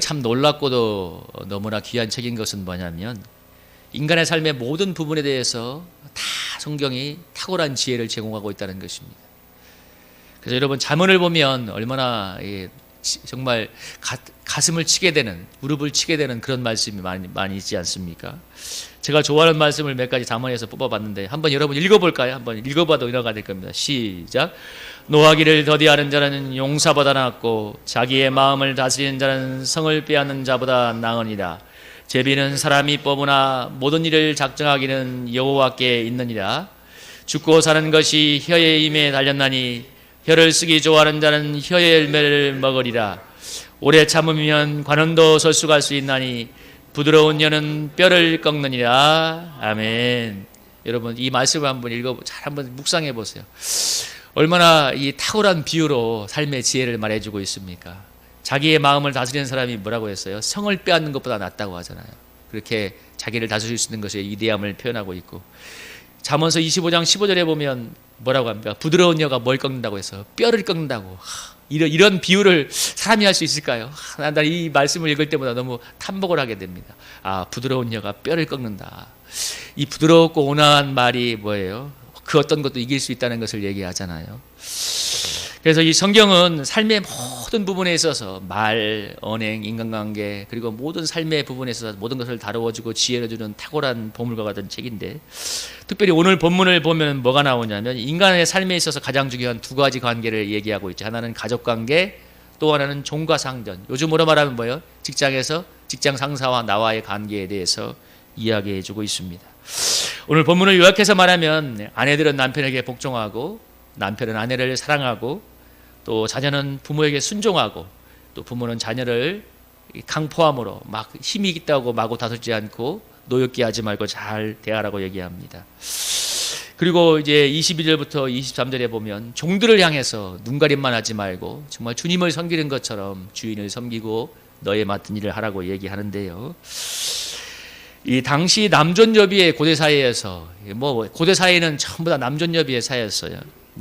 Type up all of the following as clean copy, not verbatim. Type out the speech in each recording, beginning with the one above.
참 놀랍고도 너무나 귀한 책인 것은 뭐냐면 인간의 삶의 모든 부분에 대해서 다 성경이 탁월한 지혜를 제공하고 있다는 것입니다. 그래서 여러분 잠언을 보면 얼마나 정말 가슴을 치게 되는, 무릎을 치게 되는 그런 말씀이 많이 있지 않습니까? 제가 좋아하는 말씀을 몇 가지 잠언에서 뽑아봤는데 한번 여러분 읽어볼까요? 한번 읽어봐도 은혜가 될 겁니다. 시작. 노하기를 더디하는 자는 용사보다 낫고 자기의 마음을 다스리는 자는 성을 빼앗는 자보다 나으니라. 제비는 사람이 뽑으나 모든 일을 작정하기는 여호와께 있느니라. 죽고 사는 것이 혀의 힘에 달렸나니 혀를 쓰기 좋아하는 자는 혀의 열매를 먹으리라. 오래 참으면 관원도 설수갈 수 있나니 부드러운 혀는 뼈를 꺾느니라. 아멘. 여러분 이 말씀을 한번 잘 한번 묵상해 보세요. 얼마나 이 탁월한 비유로 삶의 지혜를 말해주고 있습니까? 자기의 마음을 다스리는 사람이 뭐라고 했어요? 성을 빼앗는 것보다 낫다고 하잖아요. 그렇게 자기를 다스릴 수 있는 것의 이대함을 표현하고 있고, 잠언서 25장 15절에 보면 뭐라고 합니까? 부드러운 혀가 뭘 꺾는다고 해서 뼈를 꺾는다고. 이런 비유를 사람이 할 수 있을까요? 난 이 말씀을 읽을 때마다 너무 탐복을 하게 됩니다. 부드러운 혀가 뼈를 꺾는다. 이 부드럽고 온화한 말이 뭐예요? 그 어떤 것도 이길 수 있다는 것을 얘기하잖아요. 그래서 이 성경은 삶의 모든 부분에 있어서 말, 언행, 인간관계 그리고 모든 삶의 부분에 있어서 모든 것을 다루어주고 지혜를 주는 탁월한 보물과 같은 책인데, 특별히 오늘 본문을 보면 뭐가 나오냐면 인간의 삶에 있어서 가장 중요한 두 가지 관계를 얘기하고 있죠. 하나는 가족관계, 또 하나는 종과 상전. 요즘으로 말하면 뭐예요? 직장에서 직장 상사와 나와의 관계에 대해서 이야기해주고 있습니다. 오늘 본문을 요약해서 말하면 아내들은 남편에게 복종하고, 남편은 아내를 사랑하고, 또 자녀는 부모에게 순종하고, 또 부모는 자녀를 강포함으로 막 힘이 있다고 마구 다투지 않고 노엽게 하지 말고 잘 대하라고 얘기합니다. 그리고 이제 22절부터 23절에 보면 종들을 향해서 눈가림만 하지 말고 정말 주님을 섬기는 것처럼 주인을 섬기고 너의 맡은 일을 하라고 얘기하는데요. 이 당시 남존여비의 고대 사회에서, 고대 사회는 전부 다 남존여비의 사회였어요.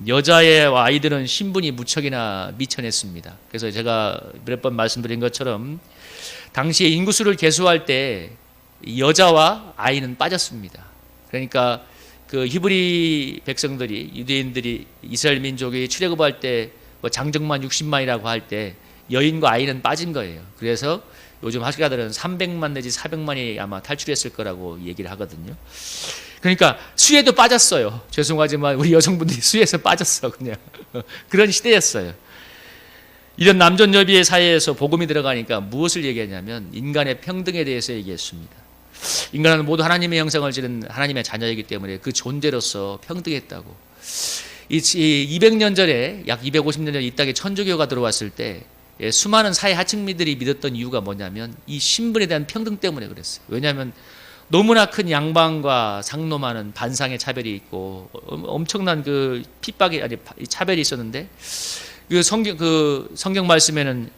여자의 아이들은 신분이 무척이나 미천했습니다. 그래서 제가 몇 번 말씀드린 것처럼 당시에 인구수를 계수할 때 여자와 아이는 빠졌습니다. 그러니까 그 히브리 백성들이, 유대인들이 이스라엘 민족이 출애굽할 때 장정만 60만이라고 할 때 여인과 아이는 빠진 거예요. 그래서 요즘 학자들은 300만 내지 400만이 아마 탈출했을 거라고 얘기를 하거든요. 그러니까 수혜도 빠졌어요. 죄송하지만 우리 여성분들이 수혜에서 빠졌어 그냥. 그런 시대였어요. 이런 남존여비의 사회에서 복음이 들어가니까 무엇을 얘기하냐면 인간의 평등에 대해서 얘기했습니다. 인간은 모두 하나님의 형상을 지닌 하나님의 자녀이기 때문에 그 존재로서 평등했다고. 이 200년 전에, 약 250년 전에 이 땅에 천주교가 들어왔을 때 수많은 사회 하층민들이 믿었던 이유가 뭐냐면 이 신분에 대한 평등 때문에 그랬어요. 왜냐하면 너무나 큰 양반과 상노마는 반상의 차별이 있고 엄청난 그 핍박이, 차별이 있었는데 그 성경 말씀에는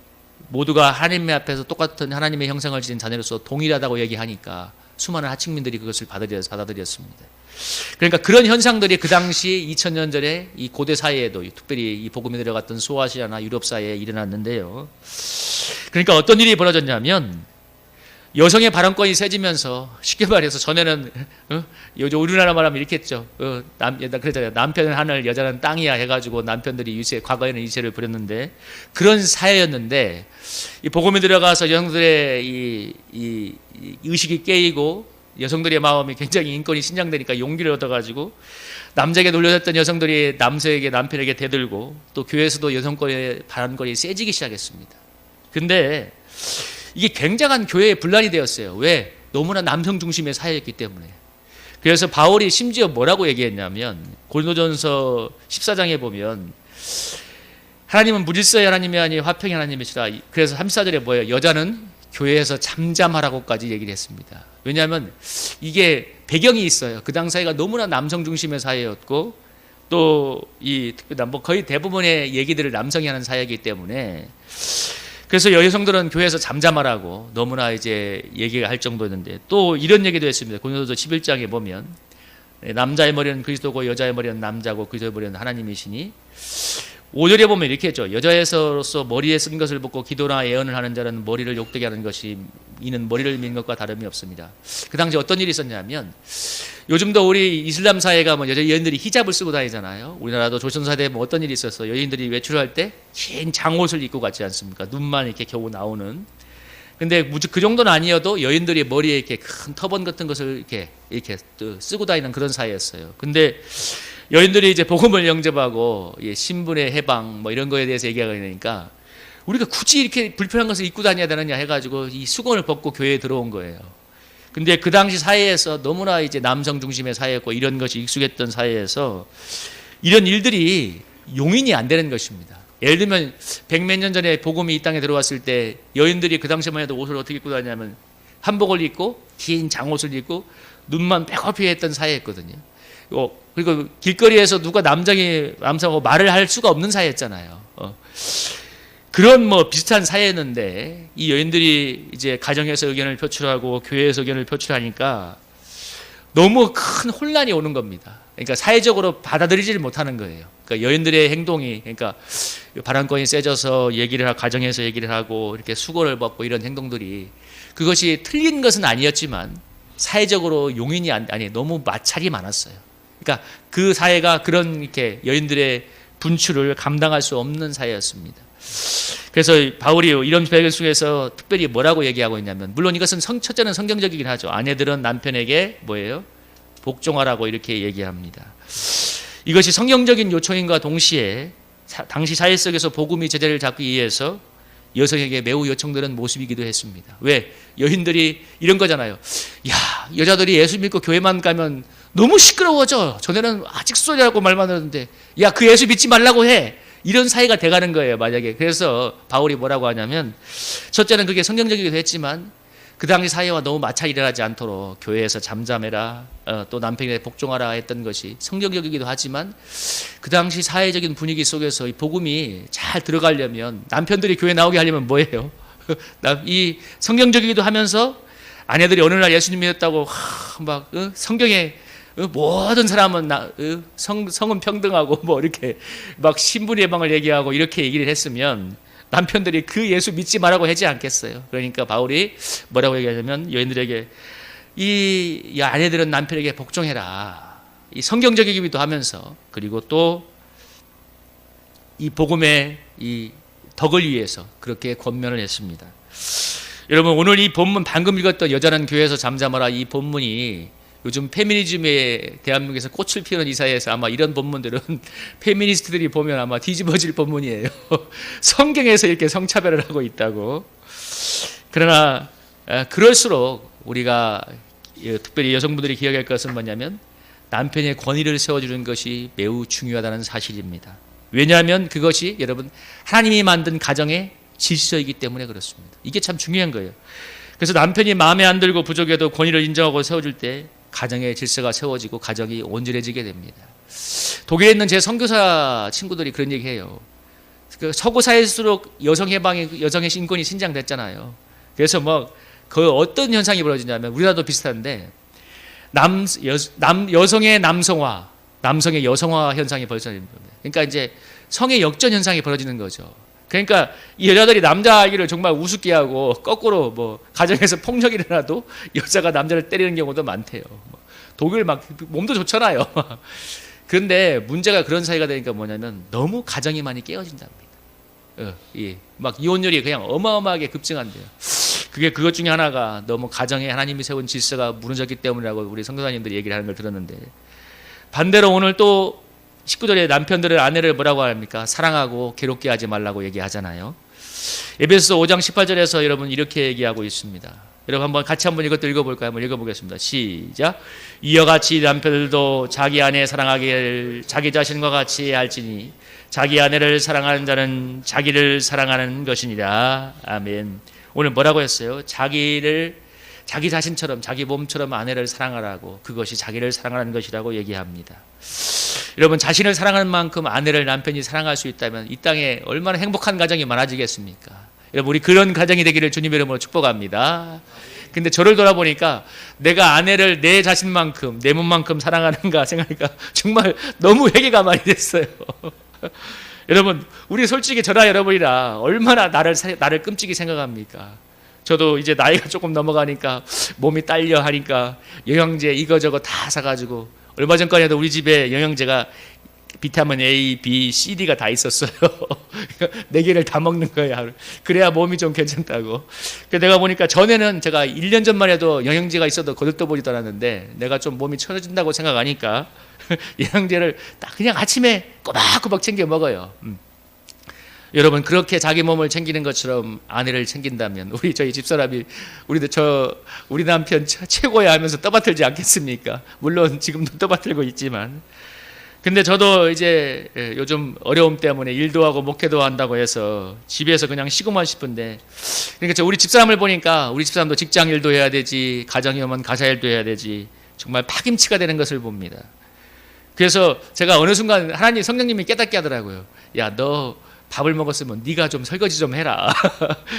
모두가 하나님 앞에서 똑같은 하나님의 형상을 지닌 자녀로서 동일하다고 얘기하니까 수많은 하층민들이 그것을 받아들였습니다. 그러니까 그런 현상들이 그 당시 2000년 전에 이 고대 사회에도, 특별히 이 복음이 들어갔던 소아시아나 유럽 사회에 일어났는데요. 그러니까 어떤 일이 벌어졌냐면 여성의 발언권이 세지면서, 쉽게 말해서 전에는 요즘 우리나라 말하면 이렇게 했죠. 그랬잖아요. 남편은 하늘, 여자는 땅이야 해가지고 남편들이 과거에는 유세를 부렸는데 그런 사회였는데, 이 복음이 들어가서 여성들의 이 의식이 깨이고 여성들의 마음이 굉장히 인권이 신장되니까 용기를 얻어가지고 남자에게 놀려졌던 여성들이 남편에게 대들고, 또 교회에서도 여성권의 발언권이 세지기 시작했습니다. 근데 이게 굉장한 교회의 분란이 되었어요. 왜? 너무나 남성 중심의 사회였기 때문에. 그래서 바울이 심지어 뭐라고 얘기했냐면 고린도전서 14장에 보면 하나님은 무질서의 하나님이 아니 화평의 하나님이시라. 그래서 34절에 뭐예요? 여자는 교회에서 잠잠하라고까지 얘기를 했습니다. 왜냐하면 이게 배경이 있어요. 그 당 사회가 너무나 남성 중심의 사회였고, 또 거의 대부분의 얘기들을 남성이 하는 사회이기 때문에, 그래서 여성들은 교회에서 잠잠하라고 너무나 이제 얘기가 할 정도였는데, 또 이런 얘기도 했습니다. 고린도서 11장에 보면 남자의 머리는 그리스도고 여자의 머리는 남자고 그리스도의 머리는 하나님이시니 5절에 보면 이렇게 했죠. 여자에서로서 머리에 쓴 것을 벗고 기도나 예언을 하는 자는 머리를 욕되게 하는 것이 이는 머리를 민 것과 다름이 없습니다. 그 당시 어떤 일이 있었냐면, 요즘도 우리 이슬람 사회가 뭐 여인들이 히잡을 쓰고 다니잖아요. 우리나라도 조선사대에 뭐 어떤 일이 있었어. 여인들이 외출할 때 긴 장옷을 입고 갔지 않습니까? 눈만 이렇게 겨우 나오는. 근데 그 정도는 아니어도 여인들이 머리에 이렇게 큰 터번 같은 것을 이렇게 쓰고 다니는 그런 사회였어요. 근데 여인들이 이제 복음을 영접하고 신분의 해방 뭐 이런 거에 대해서 얘기하니까 우리가 굳이 이렇게 불편한 것을 입고 다녀야 되느냐 해가지고 이 수건을 벗고 교회에 들어온 거예요. 근데 그 당시 사회에서 너무나 이제 남성 중심의 사회였고 이런 것이 익숙했던 사회에서 이런 일들이 용인이 안 되는 것입니다. 예를 들면 100몇 년 전에 복음이 이 땅에 들어왔을 때 여인들이 그 당시만 해도 옷을 어떻게 입고 다니냐면 한복을 입고 긴 장옷을 입고 눈만 빼곡히 했던 사회였거든요. 그리고 길거리에서 누가 남성하고 말을 할 수가 없는 사회였잖아요. 그런 뭐 비슷한 사회였는데 이 여인들이 이제 가정에서 의견을 표출하고 교회에서 의견을 표출하니까 너무 큰 혼란이 오는 겁니다. 그러니까 사회적으로 받아들이지를 못하는 거예요. 그러니까 여인들의 행동이, 그러니까 발언권이 세져서 얘기를 하고 가정에서 얘기를 하고 이렇게 수건을 벗고 이런 행동들이 그것이 틀린 것은 아니었지만 사회적으로 용인이 아니 너무 마찰이 많았어요. 그러니까 그 사회가 그런 이렇게 여인들의 분출을 감당할 수 없는 사회였습니다. 그래서 바울이 이런 배경 속에서 특별히 뭐라고 얘기하고 있냐면, 물론 이것은 첫째는 성경적이긴 하죠. 아내들은 남편에게 뭐예요? 복종하라고 이렇게 얘기합니다. 이것이 성경적인 요청인과 동시에 당시 사회 속에서 복음이 제자리를 잡기 위해서 여성에게 매우 요청되는 모습이기도 했습니다. 왜? 여인들이 이런 거잖아요. 야, 여자들이 예수 믿고 교회만 가면 너무 시끄러워져. 전에는 아직 소리하고 말만 하는데, 야, 그 예수 믿지 말라고 해. 이런 사회가 돼가는 거예요, 만약에. 그래서 바울이 뭐라고 하냐면, 첫째는 그게 성경적이기도 했지만 그 당시 사회와 너무 마찰이 일어나지 않도록 교회에서 잠잠해라, 또 남편에게 복종하라 했던 것이 성경적이기도 하지만 그 당시 사회적인 분위기 속에서 이 복음이 잘 들어가려면 남편들이 교회 나오게 하려면 뭐예요? 이 성경적이기도 하면서 아내들이 어느 날 예수님 믿었다고 막 성경에 모든 사람은 성은 평등하고 뭐 이렇게 막 신분 예방을 얘기하고 이렇게 얘기를 했으면 남편들이 그 예수 믿지 말라고 하지 않겠어요. 그러니까 바울이 뭐라고 얘기하냐면 여인들에게 이 아내들은 남편에게 복종해라. 이 성경적이기도 하면서 그리고 또 이 복음의 이 덕을 위해서 그렇게 권면을 했습니다. 여러분, 오늘 이 본문 방금 읽었던 여자는 교회에서 잠잠하라 이 본문이 요즘 페미니즘에 대한민국에서 꽃을 피우는 이 사회에서 아마 이런 본문들은 페미니스트들이 보면 아마 뒤집어질 본문이에요. 성경에서 이렇게 성차별을 하고 있다고. 그러나 그럴수록 우리가 특별히 여성분들이 기억할 것은 뭐냐면 남편의 권위를 세워주는 것이 매우 중요하다는 사실입니다. 왜냐하면 그것이 여러분 하나님이 만든 가정의 질서이기 때문에 그렇습니다. 이게 참 중요한 거예요. 그래서 남편이 마음에 안 들고 부족해도 권위를 인정하고 세워줄 때 가정의 질서가 세워지고 가정이 온전해지게 됩니다. 독일에 있는 제 선교사 친구들이 그런 얘기해요. 그 서구 사회일수록 여성의 인권이 신장됐잖아요. 그래서 뭐 그 어떤 현상이 벌어지냐면 우리나라도 비슷한데 여성의 남성화, 남성의 여성화 현상이 벌어지는 겁니다. 그러니까 이제 성의 역전 현상이 벌어지는 거죠. 그러니까 이 여자들이 남자아이를 정말 우습게 하고 거꾸로 뭐 가정에서 폭력이 일어나도 여자가 남자를 때리는 경우도 많대요. 독일 막 몸도 좋잖아요. 그런데 문제가 그런 사회가 되니까 뭐냐면 너무 가정이 많이 깨어진답니다. 막 이혼율이 그냥 어마어마하게 급증한대요. 그게 그것 중에 하나가 너무 가정에 하나님이 세운 질서가 무너졌기 때문이라고 우리 선교사님들이 얘기를 하는 걸 들었는데, 반대로 오늘 또 19절에 남편들은 아내를 뭐라고 합니까? 사랑하고 괴롭게 하지 말라고 얘기하잖아요. 에베소서 5장 18절에서 여러분 이렇게 얘기하고 있습니다. 여러분 한번 같이 한번 이것도 읽어볼까요? 한번 읽어보겠습니다. 시작. 이와 같이 남편들도 자기 아내 사랑하기를 자기 자신과 같이 할지니 자기 아내를 사랑하는 자는 자기를 사랑하는 것이니라. 아멘. 오늘 뭐라고 했어요? 자기 자신처럼 자기 몸처럼 아내를 사랑하라고, 그것이 자기를 사랑하는 것이라고 얘기합니다. 여러분, 자신을 사랑하는 만큼 아내를 남편이 사랑할 수 있다면 이 땅에 얼마나 행복한 가정이 많아지겠습니까? 여러분, 우리 그런 가정이 되기를 주님의 이름으로 축복합니다. 근데 저를 돌아보니까 내가 아내를 내 자신만큼 내 몸만큼 사랑하는가 생각하니까 정말 너무 회개가 많이 됐어요. 여러분, 우리 솔직히 저나 여러분이라 얼마나 나를 끔찍이 생각합니까? 저도 이제 나이가 조금 넘어가니까 몸이 딸려 하니까 영양제 이거저거 다 사가지고, 얼마 전까지도 우리 집에 영양제가 비타민 A, B, C, D가 다 있었어요. 4개를 다 먹는 거야. 그래야 몸이 좀 괜찮다고. 내가 보니까 전에는 제가 1년 전만 해도 영양제가 있어도 거들떠보지도 않았는데, 내가 좀 몸이 처져진다고 생각하니까 영양제를 딱 그냥 아침에 꼬박꼬박 챙겨 먹어요. 여러분, 그렇게 자기 몸을 챙기는 것처럼 아내를 챙긴다면 저희 집사람이 우리 남편 최고야 하면서 떠받들지 않겠습니까? 물론 지금도 떠받들고 있지만. 근데 저도 이제 요즘 어려움 때문에 일도 하고 목회도 한다고 해서 집에서 그냥 쉬고만 싶은데, 그러니까 우리 집사람을 보니까 우리 집사람도 직장 일도 해야 되지, 가정이 오면 가사 일도 해야 되지, 정말 파김치가 되는 것을 봅니다. 그래서 제가 어느 순간 하나님 성령님이 깨닫게 하더라고요. 야, 너 밥을 먹었으면 네가 좀 설거지 좀 해라.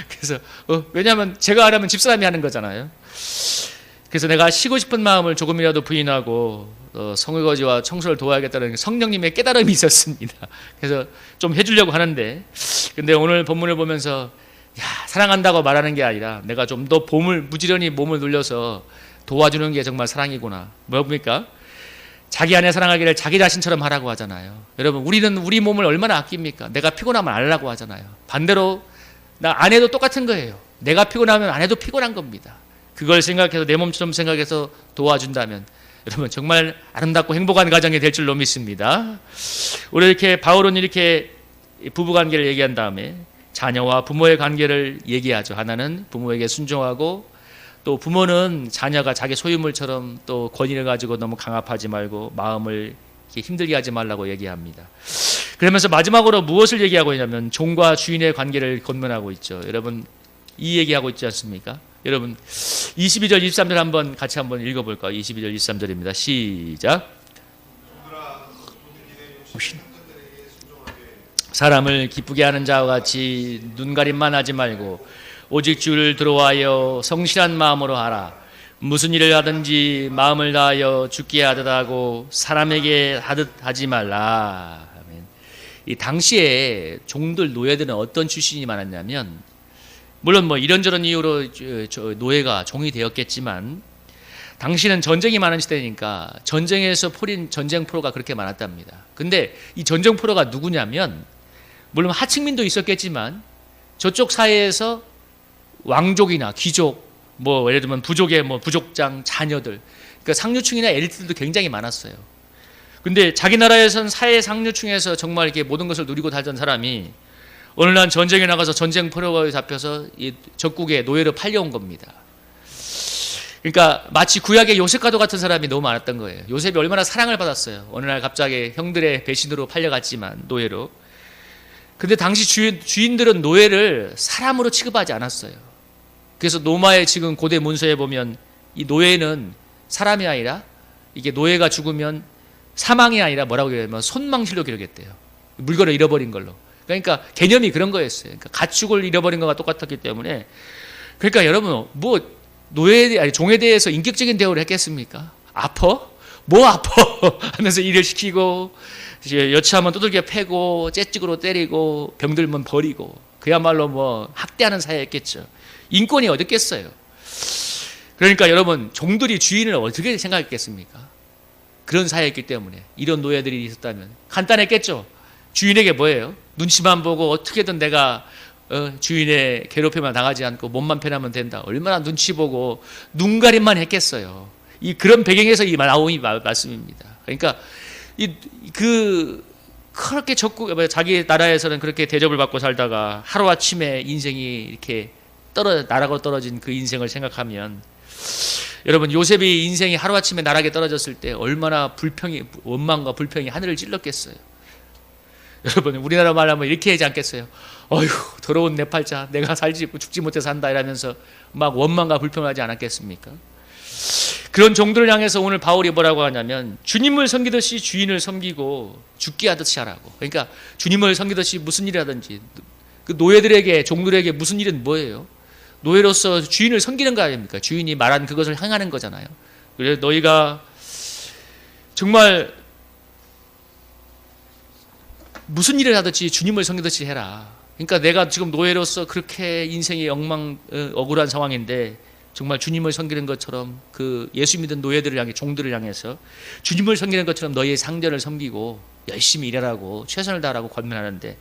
그래서 왜냐하면 제가 하려면 집사람이 하는 거잖아요. 그래서 내가 쉬고 싶은 마음을 조금이라도 부인하고 설거지와 청소를 도와야겠다는 성령님의 깨달음이 있었습니다. 그래서 좀 해주려고 하는데, 근데 오늘 본문을 보면서 사랑한다고 말하는 게 아니라 내가 좀 더 부지런히 몸을 눌려서 도와주는 게 정말 사랑이구나. 뭡니까? 자기 아내 사랑하기를 자기 자신처럼 하라고 하잖아요. 여러분, 우리는 우리 몸을 얼마나 아낍니까? 내가 피곤하면 안 하려고 하잖아요. 반대로 아내도 똑같은 거예요. 내가 피곤하면 아내도 피곤한 겁니다. 그걸 생각해서 내 몸처럼 생각해서 도와준다면 여러분 정말 아름답고 행복한 가정이 될 줄로 믿습니다. 우리 이렇게 바울은 이렇게 부부관계를 얘기한 다음에 자녀와 부모의 관계를 얘기하죠. 하나는 부모에게 순종하고, 또 부모는 자녀가 자기 소유물처럼 또 권위를 가지고 너무 강압하지 말고 마음을 이렇게 힘들게 하지 말라고 얘기합니다. 그러면서 마지막으로 무엇을 얘기하고 있냐면 종과 주인의 관계를 권면하고 있죠. 여러분, 이 얘기하고 있지 않습니까? 여러분, 22절 23절 한번 같이 한번 읽어볼까요? 22절 23절입니다. 시작. 사람을 기쁘게 하는 자와 같이 눈가림만 하지 말고 오직 주를 들어와여 성실한 마음으로 하라. 무슨 일을 하든지 마음을 다하여 주께 하듯 하고 사람에게 하듯 하지 말라. 이 당시에 종들, 노예들은 어떤 출신이 많았냐면, 물론 뭐 이런저런 이유로 노예가 종이 되었겠지만, 당시는 전쟁이 많은 시대니까 전쟁에서 풀인 전쟁 프로가 그렇게 많았답니다. 근데 이 전쟁 프로가 누구냐면, 물론 하층민도 있었겠지만 저쪽 사회에서 왕족이나 귀족, 뭐 예를 들면 부족의 부족장 자녀들, 그러니까 상류층이나 엘리트들도 굉장히 많았어요. 근데 자기 나라에선 사회 상류층에서 정말 이렇게 모든 것을 누리고 살던 사람이 어느 날 전쟁에 나가서 전쟁 포로가 잡혀서 이 적국에 노예로 팔려온 겁니다. 그러니까 마치 구약의 요셉과도 같은 사람이 너무 많았던 거예요. 요셉이 얼마나 사랑을 받았어요. 어느 날 갑자기 형들의 배신으로 팔려갔지만 노예로. 근데 당시 주인들은 노예를 사람으로 취급하지 않았어요. 그래서 로마의 지금 고대 문서에 보면 이 노예는 사람이 아니라, 이게 노예가 죽으면 사망이 아니라 뭐라고 얘기하면 손망실로 기록했대요. 물건을 잃어버린 걸로. 그러니까 개념이 그런 거였어요. 그러니까 가축을 잃어버린 거와 똑같았기 때문에. 그러니까 여러분, 뭐 종에 대해서 인격적인 대우를 했겠습니까? 아파? 뭐 아파? 하면서 일을 시키고, 여차하면 두들겨 패고, 째찍으로 때리고, 병들면 버리고, 그야말로 뭐 학대하는 사회였겠죠. 인권이 어딨겠어요. 그러니까 여러분, 종들이 주인을 어떻게 생각했겠습니까? 그런 사회였기 때문에. 이런 노예들이 있었다면 간단했겠죠. 주인에게 뭐예요? 눈치만 보고 어떻게든 내가 주인의 괴롭힘을 당하지 않고 몸만 편하면 된다. 얼마나 눈치 보고 눈가림만 했겠어요. 그런 배경에서 이 나온 말씀입니다. 그러니까 그렇게 자기 나라에서는 그렇게 대접을 받고 살다가 하루아침에 인생이 이렇게 나락으로 떨어진 그 인생을 생각하면, 여러분, 요셉이 인생이 하루아침에 나락에 떨어졌을 때 얼마나 원망과 불평이 하늘을 찔렀겠어요. 여러분, 우리나라 말하면 이렇게 하지 않겠어요? 어휴, 더러운 내 팔자, 내가 죽지 못해 산다 이러면서 막 원망과 불평을 하지 않았겠습니까? 그런 종들을 향해서 오늘 바울이 뭐라고 하냐면, 주님을 섬기듯이 주인을 섬기고 죽게 하듯이 하라고. 그러니까 주님을 섬기듯이 무슨 일을 하든지, 그 노예들에게, 종들에게 무슨 일은 뭐예요? 노예로서 주인을 섬기는 거 아닙니까? 주인이 말한 그것을 행하는 거잖아요. 그래서 너희가 정말 무슨 일을 하든지 주님을 섬기듯이 해라. 그러니까 내가 지금 노예로서 그렇게 인생이 억울한 상황인데 정말 주님을 섬기는 것처럼 그 예수 믿은 노예들을 향해 종들을 향해서 주님을 섬기는 것처럼 너희의 상전을 섬기고 열심히 일하라고 최선을 다하라고 권면하는데,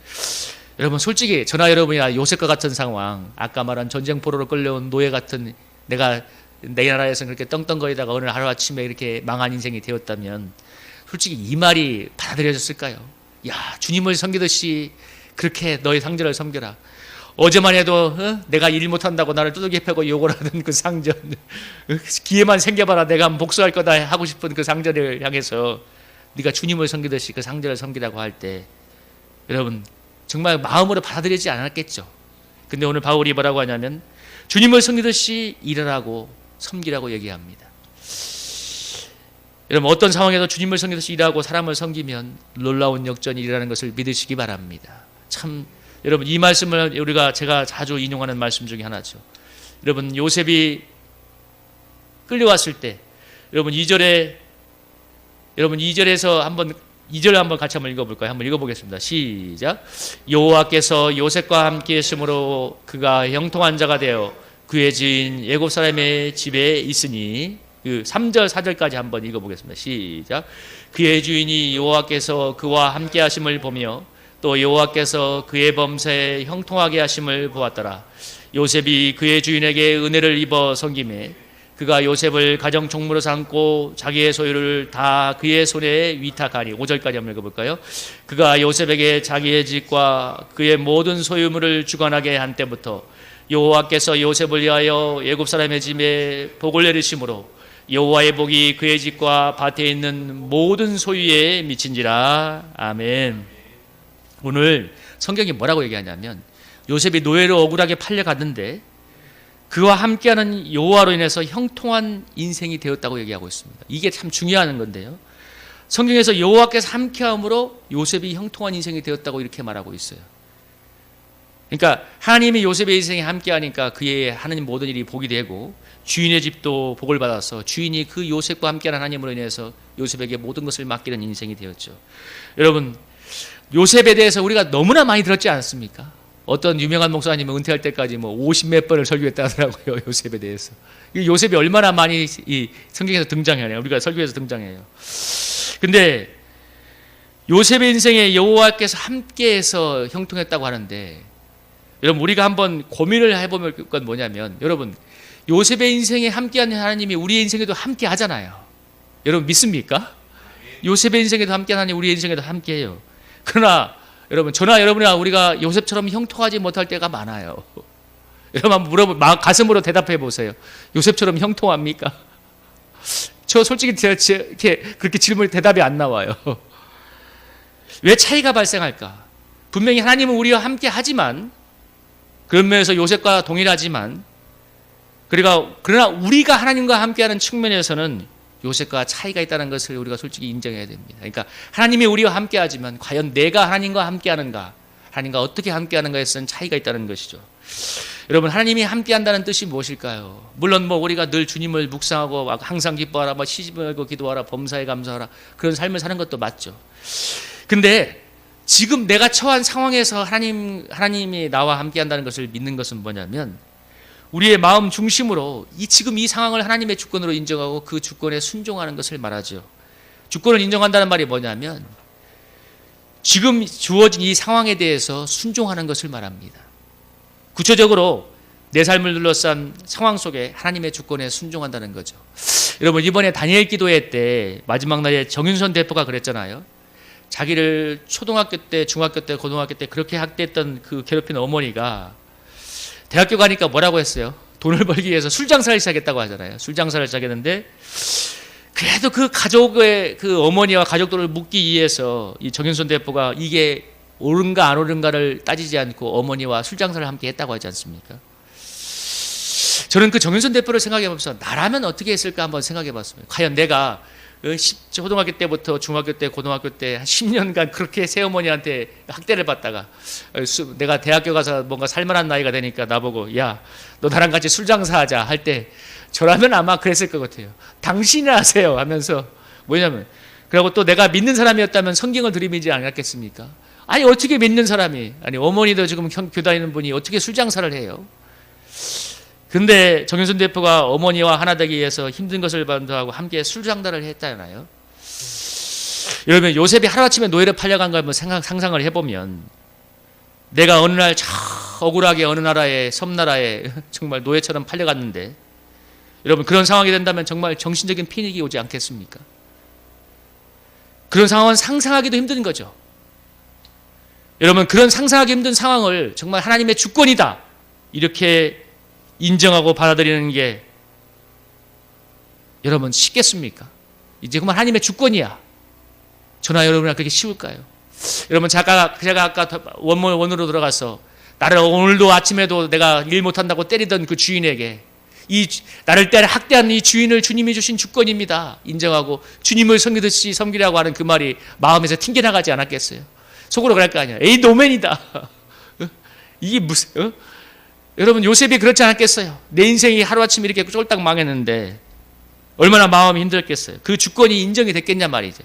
여러분 솔직히 저나 여러분이나 요셉과 같은 상황, 아까 말한 전쟁 포로로 끌려온 노예 같은 내가 내 나라에서 그렇게 떵떵거리다가 어느 하루아침에 이렇게 망한 인생이 되었다면 솔직히 이 말이 받아들여졌을까요? 야, 주님을 섬기듯이 그렇게 너의 상전을 섬겨라. 어제만 해도 내가 일 못한다고 나를 두들겨 패고 욕을 하던 그 상전, 기회만 생겨봐라 내가 한번 복수할 거다 하고 싶은 그 상전을 향해서 네가 주님을 섬기듯이 그 상전을 섬기라고 할 때 여러분 정말 마음으로 받아들이지 않았겠죠. 근데 오늘 바울이 뭐라고 하냐면 주님을 섬기듯이 일하라고 섬기라고 얘기합니다. 여러분 어떤 상황에도 주님을 섬기듯이 일하고 사람을 섬기면 놀라운 역전이 일어나는 것을 믿으시기 바랍니다. 참 여러분 이 말씀을 제가 자주 인용하는 말씀 중에 하나죠. 여러분 요셉이 끌려왔을 때 여러분 2절에서 한번 2절 한번 같이 한번 읽어볼까요? 한번 읽어보겠습니다. 시작. 여호와께서 요셉과 함께 했으므로 그가 형통한 자가 되어 그의 지인 애굽 사람의 집에 있으니, 그 3절 4절까지 한번 읽어보겠습니다. 시작. 그의 주인이 여호와께서 그와 함께 하심을 보며 또 여호와께서 그의 범사에 형통하게 하심을 보았더라. 요셉이 그의 주인에게 은혜를 입어 섬기매 그가 요셉을 가정 총무로 삼고 자기의 소유를 다 그의 손에 위탁하니. 5절까지 한번 읽어볼까요? 그가 요셉에게 자기의 집과 그의 모든 소유물을 주관하게 한 때부터 여호와께서 요셉을 위하여 애굽 사람의 집에 복을 내리심으로 여호와의 복이 그의 집과 밭에 있는 모든 소유에 미친지라. 아멘. 오늘 성경이 뭐라고 얘기하냐면 요셉이 노예로 억울하게 팔려갔는데 그와 함께하는 여호와로 인해서 형통한 인생이 되었다고 얘기하고 있습니다. 이게 참 중요한 건데요. 성경에서 여호와께서 함께함으로 요셉이 형통한 인생이 되었다고 이렇게 말하고 있어요. 그러니까 하나님이 요셉의 인생에 함께하니까 그의 하는 모든 일이 복이 되고 주인의 집도 복을 받아서 주인이 그 요셉과 함께하는 하나님으로 인해서 요셉에게 모든 것을 맡기는 인생이 되었죠. 여러분 요셉에 대해서 우리가 너무나 많이 들었지 않습니까? 어떤 유명한 목사님은 은퇴할 때까지 50몇 번을 설교했다 하더라고요. 요셉에 대해서. 요셉이 얼마나 많이 이 성경에서 등장해요. 우리가 설교에서 등장해요. 근데 요셉의 인생에 여호와께서 함께해서 형통했다고 하는데, 여러분 우리가 한번 고민을 해보면 건 뭐냐면, 여러분 요셉의 인생에 함께하는 하나님이 우리의 인생에도 함께 하잖아요. 여러분 믿습니까? 요셉의 인생에도 함께하는 하나님 우리의 인생에도 함께해요. 그러나 여러분 저나 여러분이나 우리가 요셉처럼 형통하지 못할 때가 많아요. 여러분 한번 가슴으로 대답해 보세요. 요셉처럼 형통합니까? 저 솔직히 그렇게 질문이 대답이 안 나와요. 왜 차이가 발생할까? 분명히 하나님은 우리와 함께 하지만, 그런 면에서 요셉과 동일하지만, 그러나 우리가 하나님과 함께하는 측면에서는 요셉과 차이가 있다는 것을 우리가 솔직히 인정해야 됩니다. 그러니까 하나님이 우리와 함께하지만 과연 내가 하나님과 함께하는가, 하나님과 어떻게 함께하는가에서는 차이가 있다는 것이죠. 여러분 하나님이 함께한다는 뜻이 무엇일까요? 물론 우리가 늘 주님을 묵상하고 항상 기뻐하라, 시집을 알고 기도하라, 범사에 감사하라, 그런 삶을 사는 것도 맞죠. 근데 지금 내가 처한 상황에서 하나님이 나와 함께한다는 것을 믿는 것은 뭐냐면, 우리의 마음 중심으로 지금 이 상황을 하나님의 주권으로 인정하고 그 주권에 순종하는 것을 말하죠. 주권을 인정한다는 말이 뭐냐면 지금 주어진 이 상황에 대해서 순종하는 것을 말합니다. 구체적으로 내 삶을 둘러싼 상황 속에 하나님의 주권에 순종한다는 거죠. 여러분 이번에 다니엘 기도회 때 마지막 날에 정윤선 대표가 그랬잖아요. 자기를 초등학교 때, 중학교 때, 고등학교 때 그렇게 학대했던 그 괴롭힌 어머니가 대학교 가니까 뭐라고 했어요? 돈을 벌기 위해서 술 장사를 시작했다고 하잖아요. 술 장사를 시작했는데 그래도 그 가족의 그 어머니와 가족들을 묻기 위해서 이 정윤선 대표가 이게 옳은가 안 옳은가를 따지지 않고 어머니와 술 장사를 함께 했다고 하지 않습니까? 저는 그 정윤선 대표를 생각해보면서 나라면 어떻게 했을까 한번 생각해봤습니다. 과연 내가 초등학교 때부터 중학교 때, 고등학교 때 한 10년간 그렇게 새어머니한테 학대를 받다가 내가 대학교 가서 뭔가 살만한 나이가 되니까 나보고 야, 너 나랑 같이 술 장사하자 할 때 저라면 아마 그랬을 것 같아요. 당신이 하세요 하면서, 뭐냐면 그리고 또 내가 믿는 사람이었다면 성경을 들이미지 않았겠습니까? 아니 어떻게 믿는 사람이, 아니 어머니도 지금 교회 다니는 분이 어떻게 술 장사를 해요? 근데 정윤선 대표가 어머니와 하나 되기 위해서 힘든 것을 반도하고 함께 술 장사를 했잖아요. 여러분 요셉이 하루아침에 노예로 팔려간 걸 한번 상상을 해보면, 내가 어느 날 참 억울하게 어느 나라에 섬나라에 정말 노예처럼 팔려갔는데, 여러분 그런 상황이 된다면 정말 정신적인 피닉이 오지 않겠습니까? 그런 상황은 상상하기도 힘든 거죠. 여러분 그런 상상하기 힘든 상황을 정말 하나님의 주권이다 이렇게 인정하고 받아들이는 게 여러분 쉽겠습니까? 이제 그만 하나님의 주권이야. 저나 여러분이나 그렇게 쉬울까요? 여러분 제가 아까 원으로 들어가서 나를 오늘도 아침에도 내가 일 못한다고 때리던 그 주인에게 나를 학대하는 이 주인을 주님이 주신 주권입니다 인정하고 주님을 섬기듯이 섬기라고 하는 그 말이 마음에서 튕겨나가지 않았겠어요? 속으로 그럴 거 아니야. 에이 노맨이다. 이게 무슨 여러분 요셉이 그렇지 않았겠어요? 내 인생이 하루아침에 이렇게 쫄딱 망했는데 얼마나 마음이 힘들겠어요? 그 주권이 인정이 됐겠냐 말이죠.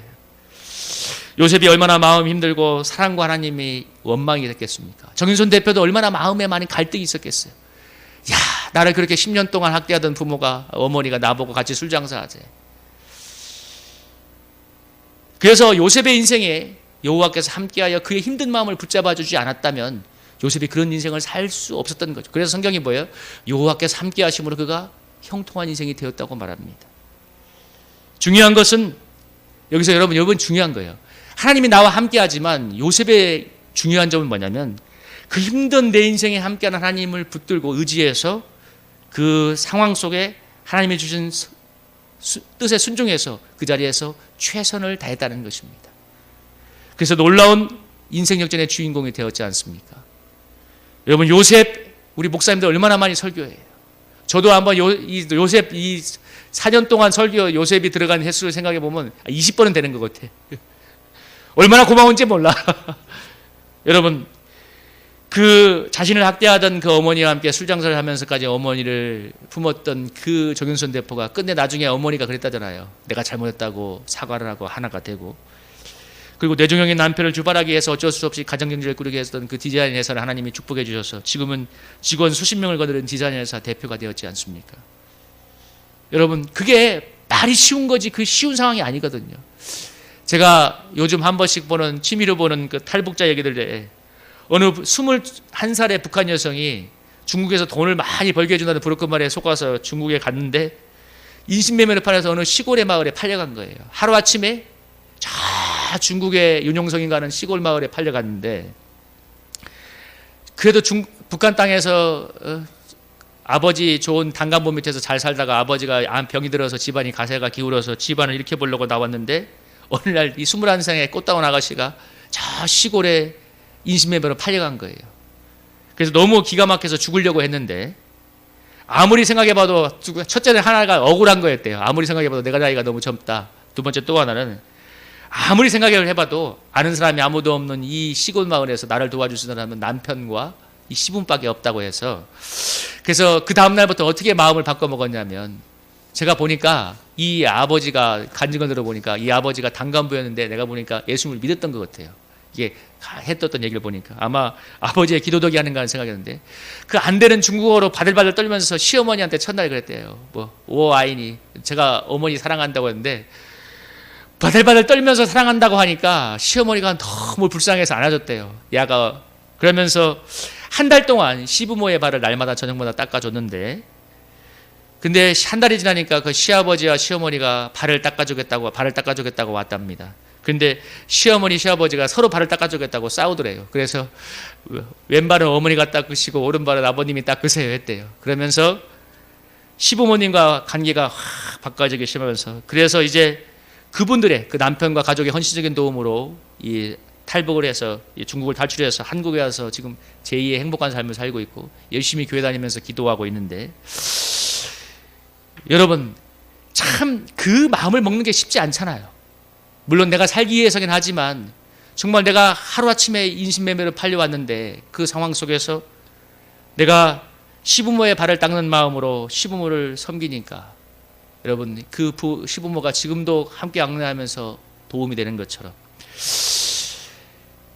요셉이 얼마나 마음이 힘들고 사랑과 하나님이 원망이 됐겠습니까? 정윤선 대표도 얼마나 마음에 많은 갈등이 있었겠어요. 야, 나를 그렇게 10년 동안 학대하던 부모가, 어머니가 나보고 같이 술 장사하재. 그래서 요셉의 인생에 여호와께서 함께하여 그의 힘든 마음을 붙잡아 주지 않았다면 요셉이 그런 인생을 살 수 없었던 거죠. 그래서 성경이 뭐예요? 여호와께서 함께하심으로 그가 형통한 인생이 되었다고 말합니다. 중요한 것은 여기서 여러분 중요한 거예요. 하나님이 나와 함께하지만 요셉의 중요한 점은 뭐냐면 그 힘든 내 인생에 함께하는 하나님을 붙들고 의지해서 그 상황 속에 하나님이 주신 뜻에 순종해서 그 자리에서 최선을 다했다는 것입니다. 그래서 놀라운 인생 역전의 주인공이 되었지 않습니까? 여러분 요셉 우리 목사님들 얼마나 많이 설교해요. 저도 한번 요셉 4년 동안 설교 요셉이 들어간 횟수를 생각해 보면 20번은 되는 것 같아. 얼마나 고마운지 몰라. 여러분 그 자신을 학대하던 그 어머니와 함께 술 장사를 하면서까지 어머니를 품었던 그 정윤선 대표가 끝내 나중에 어머니가 그랬다잖아요. 내가 잘못했다고 사과를 하고 하나가 되고, 그리고 뇌종양인 남편을 주발하기 위해서 어쩔 수 없이 가정경제를 꾸리게 했던 그 디자인 회사를 하나님이 축복해 주셔서 지금은 직원 수십 명을 거느린 디자인 회사 대표가 되었지 않습니까? 여러분 그게 말이 쉬운 거지 그 쉬운 상황이 아니거든요. 제가 요즘 한 번씩 보는 취미로 보는 그 탈북자 얘기들에 어느 21살의 북한 여성이 중국에서 돈을 많이 벌게 해준다는 브로커말에 속아서 중국에 갔는데 인신매매를 팔아서 어느 시골의 마을에 팔려간 거예요. 하루아침에 저 중국의 윤용성인가 하는 시골 마을에 팔려갔는데, 그래도 북한 땅에서 아버지 좋은 단간보 밑에서 잘 살다가 아버지가 병이 들어서 집안이 가세가 기울어서 집안을 일으켜보려고 나왔는데 어느 날 이 21살의 꽃다운 아가씨가 저 시골에 인신매매로 팔려간 거예요. 그래서 너무 기가 막혀서 죽으려고 했는데 아무리 생각해봐도 첫째는 하나가 억울한 거였대요. 아무리 생각해봐도 내가 나이가 너무 젊다. 두 번째 또 하나는 아무리 생각을 해봐도 아는 사람이 아무도 없는 이 시골 마을에서 나를 도와줄 수 있는 사람은 남편과 이 시분밖에 없다고 해서, 그래서 그 다음날부터 어떻게 마음을 바꿔먹었냐면 제가 보니까 이 아버지가 간증을 들어보니까 이 아버지가 단간부였는데 내가 보니까 예수님을 믿었던 것 같아요. 이게 했었던 얘기를 보니까 아마 아버지의 기도덕이 아닌가 하는 생각이었는데, 그 안 되는 중국어로 바들바들 떨면서 시어머니한테 첫날 그랬대요. 오 아이니, 제가 어머니 사랑한다고 했는데 바들바들 떨면서 사랑한다고 하니까 시어머니가 너무 불쌍해서 안아줬대요. 야가 그러면서 한 달 동안 시부모의 발을 날마다 저녁마다 닦아줬는데, 근데 한 달이 지나니까 그 시아버지와 시어머니가 발을 닦아주겠다고 왔답니다. 근데 시어머니 시아버지가 서로 발을 닦아주겠다고 싸우더래요. 그래서 왼발은 어머니가 닦으시고 오른발은 아버님이 닦으세요 했대요. 그러면서 시부모님과 관계가 확 바꿔지기 시작하면서, 그래서 이제 그분들의 그 남편과 가족의 헌신적인 도움으로 이 탈북을 해서 중국을 탈출해서 한국에 와서 지금 제2의 행복한 삶을 살고 있고 열심히 교회 다니면서 기도하고 있는데, 여러분 참 그 마음을 먹는 게 쉽지 않잖아요. 물론 내가 살기 위해서긴 하지만 정말 내가 하루아침에 인신매매로 팔려왔는데 그 상황 속에서 내가 시부모의 발을 닦는 마음으로 시부모를 섬기니까 여러분 그 시부모가 지금도 함께 악내하면서 도움이 되는 것처럼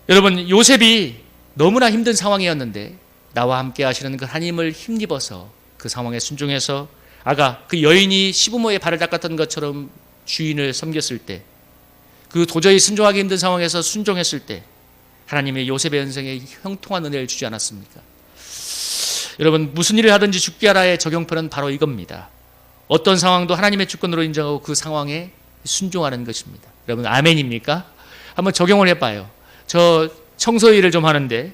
여러분, 요셉이 너무나 힘든 상황이었는데 나와 함께 하시는 그 하나님을 힘입어서 그 상황에 순종해서 아까 그 여인이 시부모의 발을 닦았던 것처럼 주인을 섬겼을 때, 그 도저히 순종하기 힘든 상황에서 순종했을 때 하나님의 요셉의 은성에 형통한 은혜를 주지 않았습니까? 여러분, 무슨 일을 하든지 죽게 하라의 적용편은 바로 이겁니다. 어떤 상황도 하나님의 주권으로 인정하고 그 상황에 순종하는 것입니다. 여러분, 아멘입니까? 한번 적용을 해봐요. 저 청소 일을 좀 하는데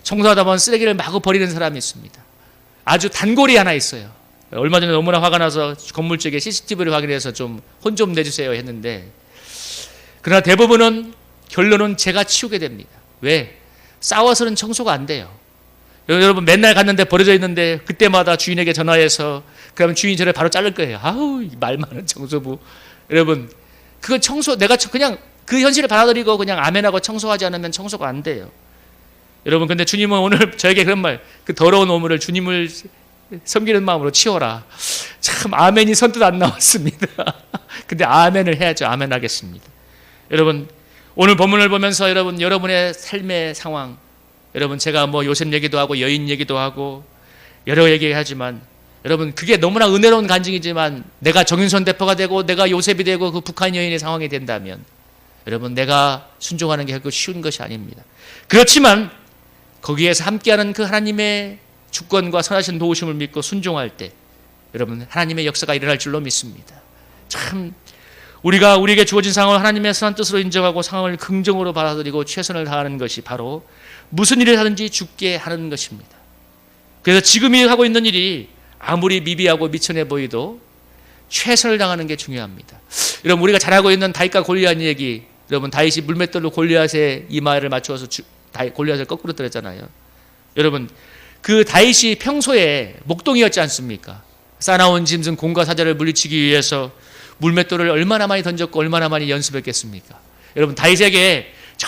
청소하다 보면 쓰레기를 마구 버리는 사람이 있습니다. 아주 단골이 하나 있어요. 얼마 전에 너무나 화가 나서 건물 쪽에 CCTV를 확인해서 좀 혼 좀 내주세요 했는데, 그러나 대부분은 결론은 제가 치우게 됩니다. 왜? 싸워서는 청소가 안 돼요. 여러분, 맨날 갔는데 버려져 있는데 그때마다 주인에게 전화해서 그러면 주인이 저를 바로 자를 거예요. 아우, 말 많은 청소부. 여러분, 그건 청소, 내가 그냥 그 현실을 받아들이고 그냥 아멘하고 청소하지 않으면 청소가 안 돼요. 여러분, 근데 주님은 오늘 저에게 그런 말, 그 더러운 오물을 주님을 섬기는 마음으로 치워라. 참 아멘이 선뜻 안 나왔습니다. 근데 아멘을 해야죠. 아멘 하겠습니다. 여러분, 오늘 본문을 보면서 여러분의 삶의 상황, 여러분, 제가 뭐 요셉 얘기도 하고 여인 얘기도 하고 여러 얘기하지만, 여러분, 그게 너무나 은혜로운 간증이지만 내가 정윤선 대표가 되고 내가 요셉이 되고 그 북한 여인의 상황이 된다면 여러분, 내가 순종하는 게 결코 쉬운 것이 아닙니다. 그렇지만 거기에서 함께하는 그 하나님의 주권과 선하신 도우심을 믿고 순종할 때 여러분, 하나님의 역사가 일어날 줄로 믿습니다. 참 우리에게 주어진 상황을 하나님의 선한 뜻으로 인정하고 상황을 긍정으로 받아들이고 최선을 다하는 것이 바로 무슨 일을 하든지 죽게 하는 것입니다. 그래서 지금이 하고 있는 일이 아무리 미비하고 미천해 보이도 최선을 다하는 게 중요합니다. 여러분, 우리가 잘하고 있는 다윗과 골리앗 얘기, 여러분, 다윗이 물맷돌로 골리앗의 이마를 맞추어서 골리앗을 거꾸로 때렸잖아요. 여러분, 그 다윗이 평소에 목동이었지 않습니까? 싸나운 짐승 곰과 사자를 물리치기 위해서 물맷돌을 얼마나 많이 던졌고 얼마나 많이 연습했겠습니까? 여러분, 다윗에게 저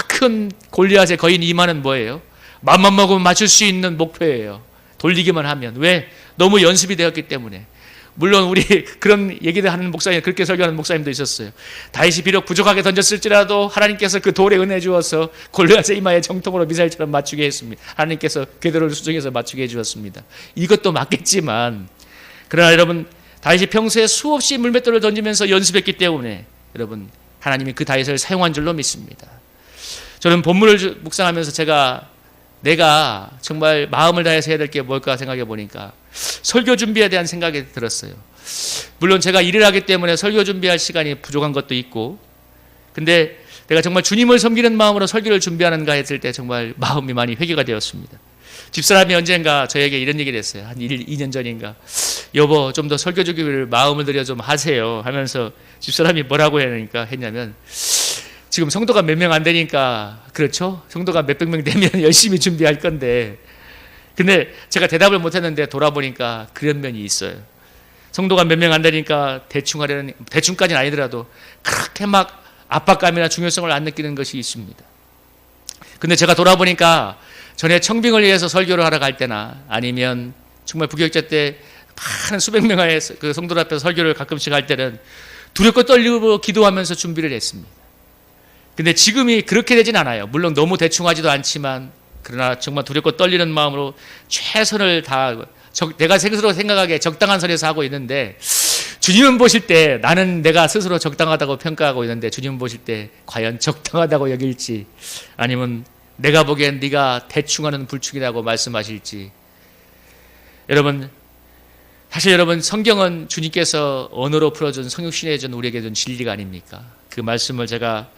큰 골리앗의 거인 이마는 뭐예요? 맘만 먹으면 맞출 수 있는 목표예요. 돌리기만 하면. 왜? 너무 연습이 되었기 때문에. 물론 우리 그런 얘기를 하는 목사님, 그렇게 설교하는 목사님도 있었어요. 다윗이 비록 부족하게 던졌을지라도 하나님께서 그 돌에 은혜 주어서 골리앗의 이마에 정통으로 미사일처럼 맞추게 했습니다. 하나님께서 궤도를 수정해서 맞추게 해주었습니다. 이것도 맞겠지만, 그러나 여러분, 다윗이 평소에 수없이 물맷돌을 던지면서 연습했기 때문에 여러분, 하나님이 그 다윗을 사용한 줄로 믿습니다. 저는 본문을 묵상하면서 내가 정말 마음을 다해서 해야 될 게 뭘까 생각해 보니까 설교 준비에 대한 생각이 들었어요. 물론 제가 일을 하기 때문에 설교 준비할 시간이 부족한 것도 있고, 근데 내가 정말 주님을 섬기는 마음으로 설교를 준비하는가 했을 때 정말 마음이 많이 회개가 되었습니다. 집사람이 언젠가 저에게 이런 얘기를 했어요. 한 2년 전인가. 여보, 좀 더 설교 준비를 마음을 들여 좀 하세요 하면서, 집사람이 뭐라고 했냐면, 지금 성도가 몇 명 안 되니까, 그렇죠? 성도가 몇백 명 되면 열심히 준비할 건데, 근데 제가 대답을 못했는데 돌아보니까 그런 면이 있어요. 성도가 몇 명 안 되니까 대충 하려는, 대충까지는 아니더라도 그렇게 막 압박감이나 중요성을 안 느끼는 것이 있습니다. 근데 제가 돌아보니까 전에 청빙을 위해서 설교를 하러 갈 때나 아니면 정말 부교육자 때 많은 수백 명의 그 성도들 앞에서 설교를 가끔씩 할 때는 두렵고 떨리고 기도하면서 준비를 했습니다. 근데 지금이 그렇게 되진 않아요. 물론 너무 대충 하지도 않지만, 그러나 정말 두렵고 떨리는 마음으로 최선을 다하고, 내가 스스로 생각하기에 적당한 선에서 하고 있는데, 주님은 보실 때 나는 내가 스스로 적당하다고 평가하고 있는데, 주님은 보실 때 과연 적당하다고 여길지, 아니면 내가 보기엔 네가 대충 하는 불충이라고 말씀하실지. 여러분, 사실 여러분, 성경은 주님께서 언어로 풀어준, 성육신에 준 우리에게 준 진리가 아닙니까? 그 말씀을 제가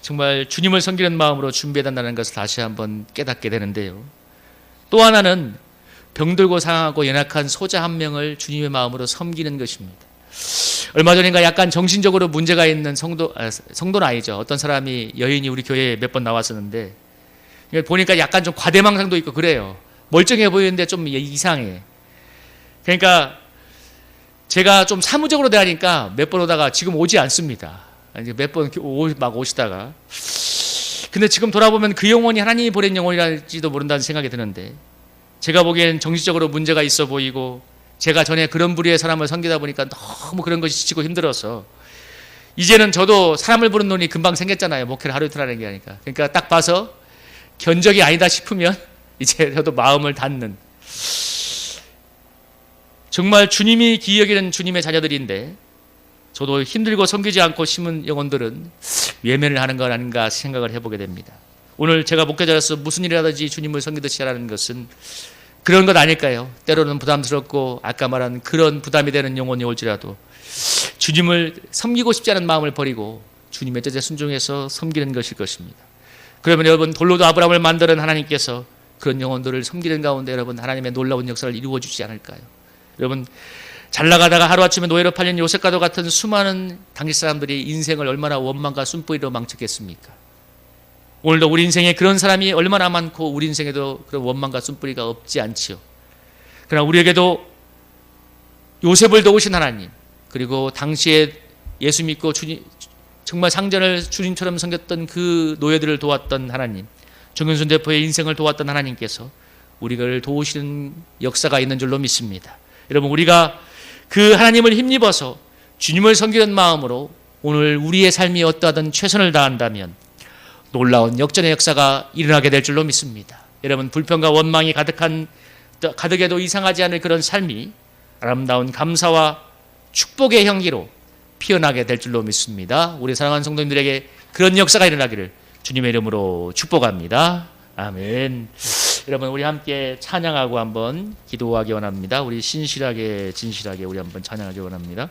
정말 주님을 섬기는 마음으로 준비해야 한다는 것을 다시 한번 깨닫게 되는데요. 또 하나는 병들고 상하고 연약한 소자 한 명을 주님의 마음으로 섬기는 것입니다. 얼마 전인가 약간 정신적으로 문제가 있는 성도는 아니죠. 어떤 사람이, 여인이 우리 교회에 몇 번 나왔었는데, 보니까 약간 좀 과대망상도 있고 그래요. 멀쩡해 보이는데 좀 이상해. 그러니까 제가 좀 사무적으로 대하니까 몇 번 오다가 지금 오지 않습니다. 이제 몇 번 막 오시다가. 근데 지금 돌아보면 그 영혼이 하나님이 보낸 영혼이랄지도 모른다는 생각이 드는데, 제가 보기엔 정신적으로 문제가 있어 보이고, 제가 전에 그런 부류의 사람을 섬기다 보니까 너무 그런 것이 지치고 힘들어서 이제는 저도 사람을 보는 눈이 금방 생겼잖아요. 목회를 하루 이틀 하는 게 아니까. 그러니까 딱 봐서 견적이 아니다 싶으면 이제 저도 마음을 닫는, 정말 주님이 귀히 여기는 주님의 자녀들인데 저도 힘들고 섬기지 않고 심은 영혼들은 외면을 하는 건 아닌가 생각을 해보게 됩니다. 오늘 제가 목회자로서 무슨 일을 하든지 주님을 섬기듯이 하라는 것은 그런 것 아닐까요? 때로는 부담스럽고 아까 말한 그런 부담이 되는 영혼이 올지라도 주님을 섬기고 싶지 않은 마음을 버리고 주님의 뜻에 순종해서 섬기는 것일 것입니다. 그러면 여러분, 돌로도 아브라함을 만드는 하나님께서 그런 영혼들을 섬기는 가운데 여러분 하나님의 놀라운 역사를 이루어 주시지 않을까요? 여러분, 잘 나가다가 하루아침에 노예로 팔린 요셉과도 같은 수많은 당시 사람들이 인생을 얼마나 원망과 숨뿌리로 망쳤겠습니까? 오늘도 우리 인생에 그런 사람이 얼마나 많고 우리 인생에도 그런 원망과 숨뿌리가 없지 않지요. 그러나 우리에게도 요셉을 도우신 하나님, 그리고 당시에 예수 믿고 정말 상전을 주님처럼 섬겼던 그 노예들을 도왔던 하나님, 정윤순 대표의 인생을 도왔던 하나님께서 우리를 도우시는 역사가 있는 줄로 믿습니다. 여러분, 우리가 그 하나님을 힘입어서 주님을 섬기는 마음으로 오늘 우리의 삶이 어떠하든 최선을 다한다면 놀라운 역전의 역사가 일어나게 될 줄로 믿습니다. 여러분, 불평과 원망이 가득해도 이상하지 않을 그런 삶이 아름다운 감사와 축복의 향기로 피어나게 될 줄로 믿습니다. 우리 사랑하는 성도님들에게 그런 역사가 일어나기를 주님의 이름으로 축복합니다. 아멘. 여러분, 우리 함께 찬양하고 한번 기도하기 원합니다. 우리 신실하게 진실하게 우리 한번 찬양하기 원합니다.